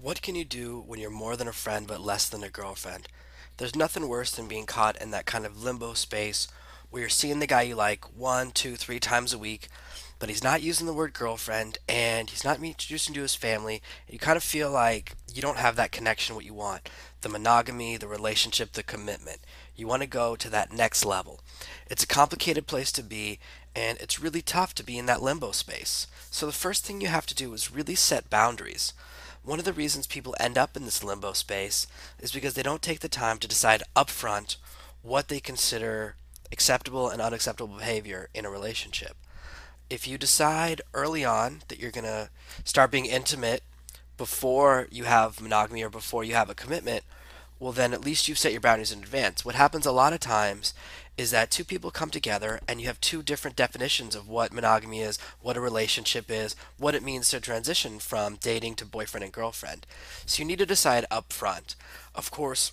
What can you do when you're more than a friend but less than a girlfriend? There's nothing worse than being caught in that kind of limbo space where you're seeing the guy you like one, two, three times a week, but he's not using the word girlfriend and he's not introducing to his family. And you kind of feel like you don't have that connection what you want. The monogamy, the relationship, the commitment. You want to go to that next level. It's a complicated place to be, and it's really tough to be in that limbo space. So the first thing you have to do is really set boundaries. One of the reasons people end up in this limbo space is because they don't take the time to decide upfront what they consider acceptable and unacceptable behavior in a relationship. If you decide early on that you're going to start being intimate before you have monogamy or before you have a commitment, well, then at least you've set your boundaries in advance. What happens a lot of times is that two people come together and you have two different definitions of what monogamy is, what a relationship is, what it means to transition from dating to boyfriend and girlfriend. So you need to decide up front. Of course,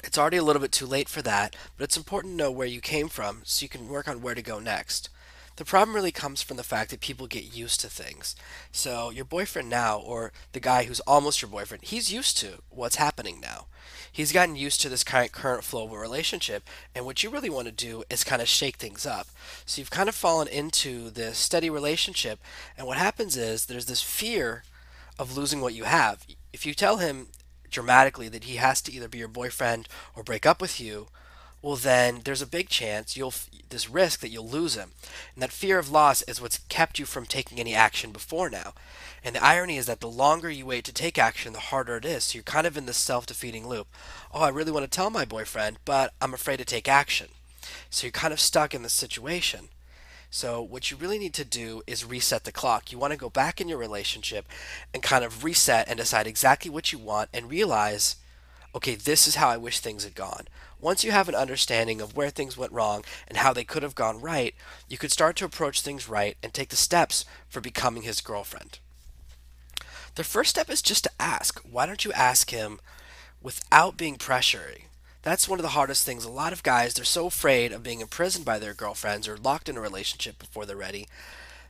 it's already a little bit too late for that, but it's important to know where you came from so you can work on where to go next. The problem really comes from the fact that people get used to things. So, your boyfriend now, or the guy who's almost your boyfriend, he's used to what's happening now. He's gotten used to this current flow of a relationship, and what you really want to do is kind of shake things up. So, you've kind of fallen into this steady relationship, and what happens is there's this fear of losing what you have. If you tell him dramatically that he has to either be your boyfriend or break up with you, well then there's a big chance you'll this risk that you'll lose him. And that fear of loss is what's kept you from taking any action before now. And the irony is that the longer you wait to take action, the harder it is. So you're kind of in this self-defeating loop. Oh, I really want to tell my boyfriend, but I'm afraid to take action. So you're kind of stuck in this situation. So, what you really need to do is reset the clock. You want to go back in your relationship and kind of reset and decide exactly what you want and realize, okay, this is how I wish things had gone. Once you have an understanding of where things went wrong and how they could have gone right, you could start to approach things right and take the steps for becoming his girlfriend. The first step is just to ask. Why don't you ask him without being pressuring? That's one of the hardest things. A lot of guys, they're so afraid of being imprisoned by their girlfriends or locked in a relationship before they're ready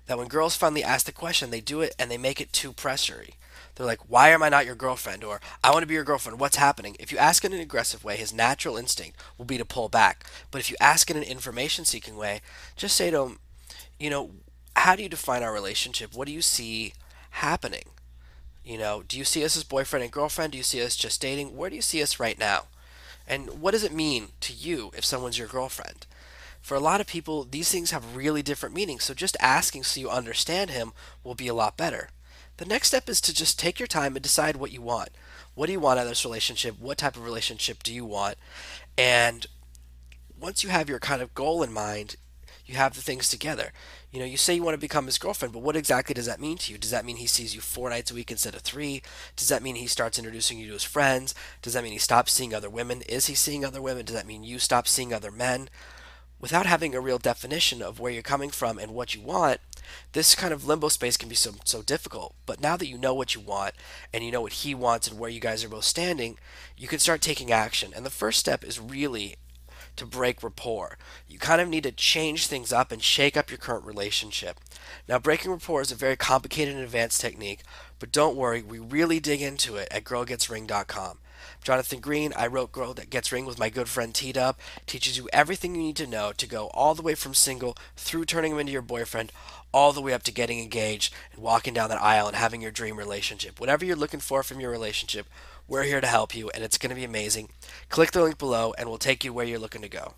that when girls finally ask the question, they do it and they make it too pressury. They're like, "Why am I not your girlfriend?" Or "I want to be your girlfriend. What's happening?" If you ask in an aggressive way, his natural instinct will be to pull back. But if you ask in an information seeking way, just say to him, you know, how do you define our relationship? What do you see happening? Do you see us as boyfriend and girlfriend? Do you see us just dating? Where do you see us right now? And what does it mean to you if someone's your girlfriend? For a lot of people, these things have really different meanings, so just asking so you understand him will be a lot better. The next step is to just take your time and decide what you want. What do you want out of this relationship? What type of relationship do you want? And once you have your kind of goal in mind, you have the things together. You say you want to become his girlfriend, but what exactly does that mean to you? Does that mean he sees you 4 nights a week instead of three? Does that mean he starts introducing you to his friends? Does that mean he stops seeing other women? Is he seeing other women? Does that mean you stop seeing other men? Without having a real definition of where you're coming from and what you want, this kind of limbo space can be so difficult. But now that you know what you want and you know what he wants and where you guys are both standing, you can start taking action. And the first step is really to break rapport. You kind of need to change things up and shake up your current relationship. Now, breaking rapport is a very complicated and advanced technique, but don't worry, we really dig into it at girlgetsring.com. Jonathan Green, I wrote Girl That Gets Ring with my good friend T-Dub, teaches you everything you need to know to go all the way from single through turning him into your boyfriend, all the way up to getting engaged and walking down that aisle and having your dream relationship. Whatever you're looking for from your relationship, we're here to help you, and it's going to be amazing. Click the link below, and we'll take you where you're looking to go.